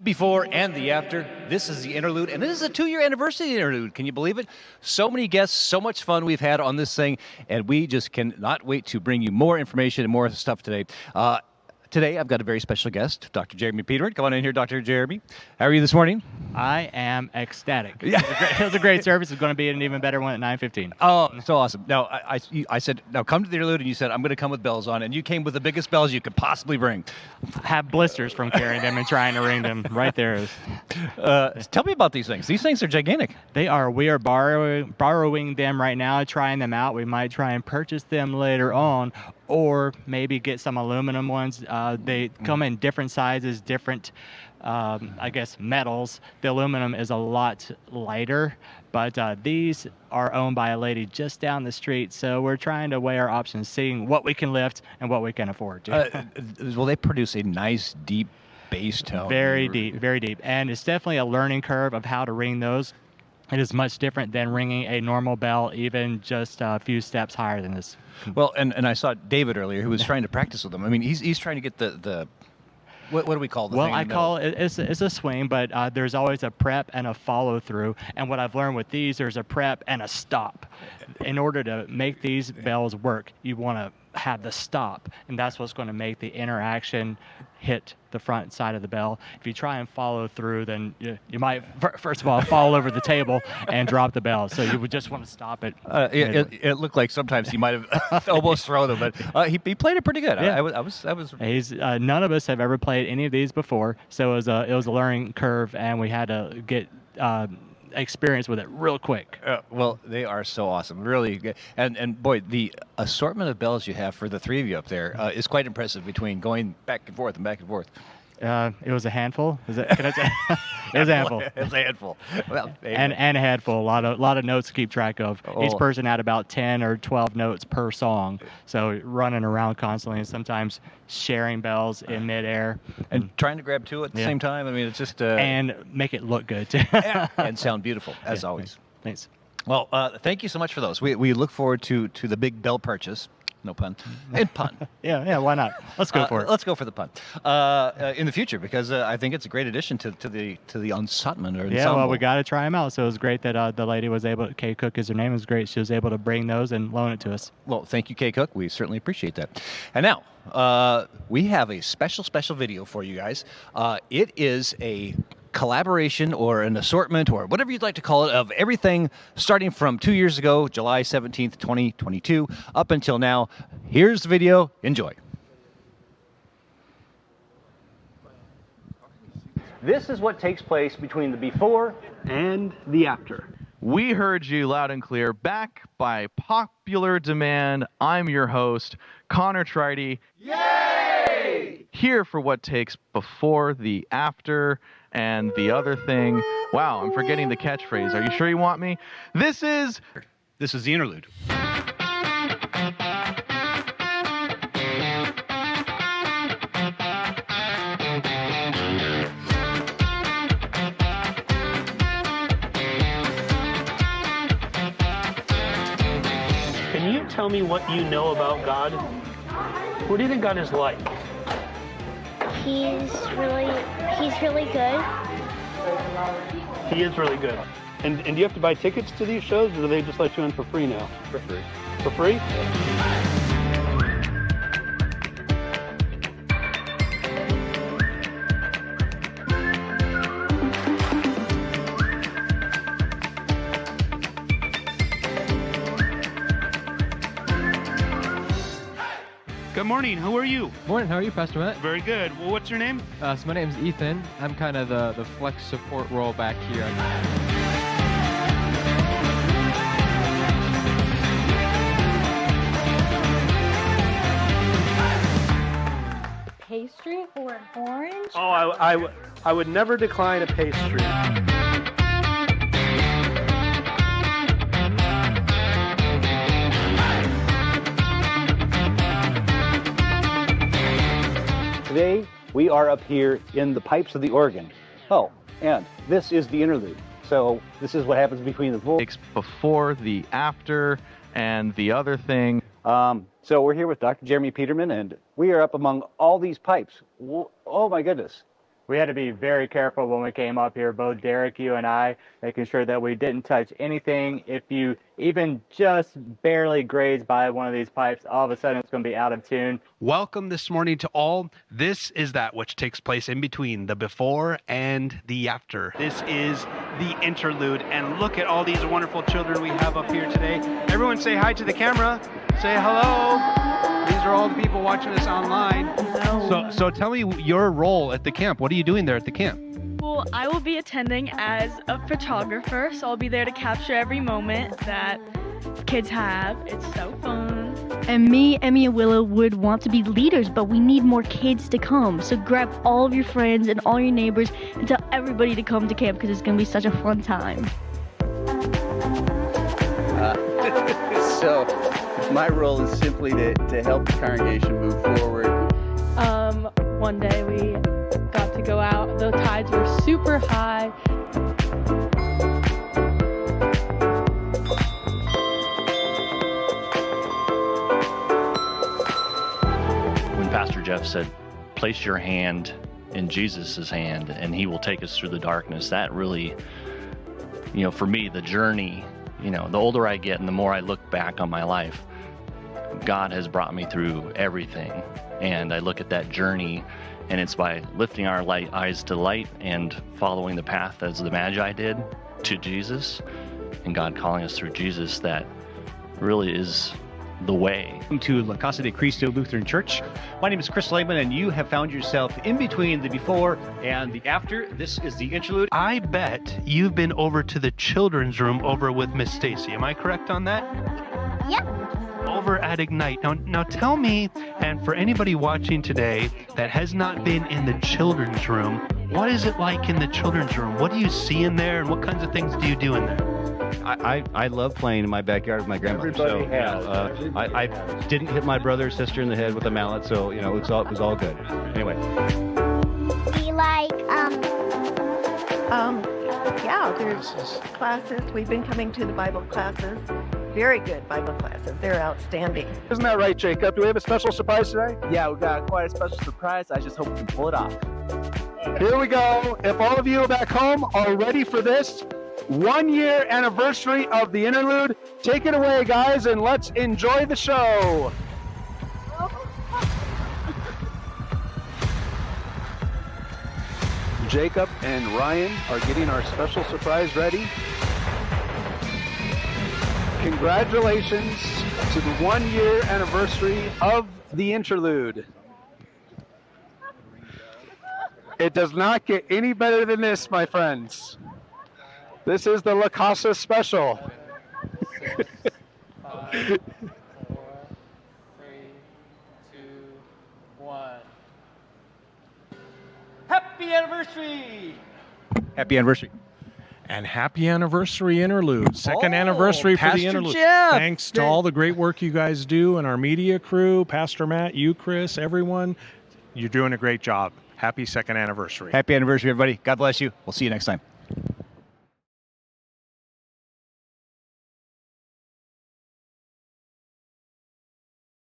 Before and the after. This is the Interlude, and this is a 2-year anniversary Interlude. Can you believe it? So many guests, so much fun we've had on this thing, and we just cannot wait to bring you more information and more stuff today. Today, I've got a very special guest, Dr. Jeremy Peterman. Come on in here, Dr. Jeremy. How are you this morning? I am ecstatic. It was a great service. It's going to be an even better one at 9:15. Oh, so awesome. Now, I said, now come to the Interlude, and you said, I'm going to come with bells on, and you came with the biggest bells you could possibly bring. I have blisters from carrying them and trying to ring them. Right there. Tell me about these things. These things are gigantic. They are. We are borrowing them right now, trying them out. We might try and purchase them later on, or maybe get some aluminum ones. They come in different sizes, different, I guess, metals. The aluminum is a lot lighter, but these are owned by a lady just down the street, so we're trying to weigh our options, seeing what we can lift and what we can afford to. Well, they produce a nice, deep bass tone. Very deep, very deep. And it's definitely a learning curve of how to ring those. It is much different than ringing a normal bell, even just a few steps higher than this. Well, and I saw David earlier who was trying to practice with them. I mean, he's trying to get the what do we call the thing? Well, I call it's a swing, but there's always a prep and a follow through. And what I've learned with these, there's a prep and a stop. In order to make these bells work, you want to have the stop, and that's what's going to make the interaction hit the front side of the bell. If you try and follow through, then you might, first of all, fall over the table and drop the bell. So you would just want to stop it. It looked like sometimes he might have almost thrown them, but he played it pretty good. Yeah. I was. None of us have ever played any of these before, so it was a learning curve, and we had to get experience with it real quick. Well, they are so awesome, really. And boy, the assortment of bells you have for the three of you up there is quite impressive. Between going back and forth and back and forth. It was a handful. Can I say? It was a handful. It was a handful. Well, and a handful. A lot of notes to keep track of. Each person had about 10 or 12 notes per song, so running around constantly, and sometimes sharing bells in midair and trying to grab two at the same time. I mean, it's just and make it look good too. And sound beautiful as always. Thanks. Well, thank you so much for those. We look forward to the big bell purchase. No pun. And pun. Yeah, why not? Let's go for it. Let's go for the pun in the future, because I think it's a great addition to the ensemble. Yeah, well, we got to try them out. So it was great that the lady was able. Kay Cook is her name. It was great. She was able to bring those and loan it to us. Well, thank you, Kay Cook. We certainly appreciate that. And now we have a special video for you guys. It is a collaboration or an assortment or whatever you'd like to call it of everything starting from 2 years ago, July 17th, 2022, up until now. Here's the video. Enjoy. This is what takes place between the before and the after. We heard you loud and clear. Back by popular demand, I'm your host, Connor Tridy. Yay! Here for what takes before, the after, and the other thing. Wow, I'm forgetting the catchphrase. Are you sure you want me? This is the Interlude. Can you tell me what you know about God? What do you think God is like? He's really good. He is really good. And do you have to buy tickets to these shows, or do they just let you in for free now? For free. For free? Good morning. How are you? Morning. How are you, Pastor Matt? Very good. Well, what's your name? So my name's Ethan. I'm kind of the flex support role back here. Pastry or an orange? Oh, I would never decline a pastry. Today, we are up here in the pipes of the organ. Oh, and this is the Interlude. So this is what happens between the voice. Before, the after, and the other thing. So we're here with Dr. Jeremy Peterman, and we are up among all these pipes. Oh my goodness. We had to be very careful when we came up here, both Derek, you and I, making sure that we didn't touch anything. If you even just barely graze by one of these pipes, all of a sudden it's going to be out of tune. Welcome this morning to all. This is that which takes place in between the before and the after. This is the interlude, and look at all these wonderful children we have up here today. Everyone say hi to the camera. Say hello. These are all the people watching us online. So tell me your role at the camp. What are you doing there at the camp? Well, I will be attending as a photographer, so I'll be there to capture every moment that kids have. It's so fun. And me, Emmy, and Willow would want to be leaders, but we need more kids to come. So grab all of your friends and all your neighbors and tell everybody to come to camp because it's going to be such a fun time. So my role is simply to help the congregation move forward. One day we got to go out. The tides were super high. When Pastor Jeff said, place your hand in Jesus' hand and he will take us through the darkness, that really, for me, the journey, the older I get and the more I look back on my life, God has brought me through everything. And I look at that journey, and it's by lifting our eyes to light and following the path as the Magi did to Jesus, and God calling us through Jesus, that really is the way. Welcome to La Casa de Cristo Lutheran Church. My name is Chris Lehman, and you have found yourself in between the before and the after. This is the interlude. I bet you've been over to the children's room over with Miss Stacy. Am I correct on that? Yep. Over at Ignite. Now tell me, and for anybody watching today that has not been in the children's room, what is it like in the children's room? What do you see in there, and what kinds of things do you do in there? I love playing in my backyard with my grandmother. Everybody has. I didn't hit my brother or sister in the head with a mallet, so it was all good. Anyway. We like yeah, there's classes. We've been coming to the Bible classes. Very good Bible classes. They're outstanding. Isn't that right, Jacob? Do we have a special surprise today? Yeah, we've got quite a special surprise. I just hope we can pull it off. Here we go. If all of you back home are ready for this 1-year anniversary of the interlude, take it away, guys, and let's enjoy the show. Jacob and Ryan are getting our special surprise ready. Congratulations to the 1-year anniversary of the interlude. It does not get any better than this, my friends. This is the La Casa special. 6, 5, 4, 3, 2, 1. Happy anniversary! Happy anniversary. And happy anniversary interlude. Second anniversary for Pastor the interlude. Jeff. Thanks to all the great work you guys do and our media crew, Pastor Matt, you, Chris, everyone. You're doing a great job. Happy second anniversary. Happy anniversary, everybody. God bless you. We'll see you next time.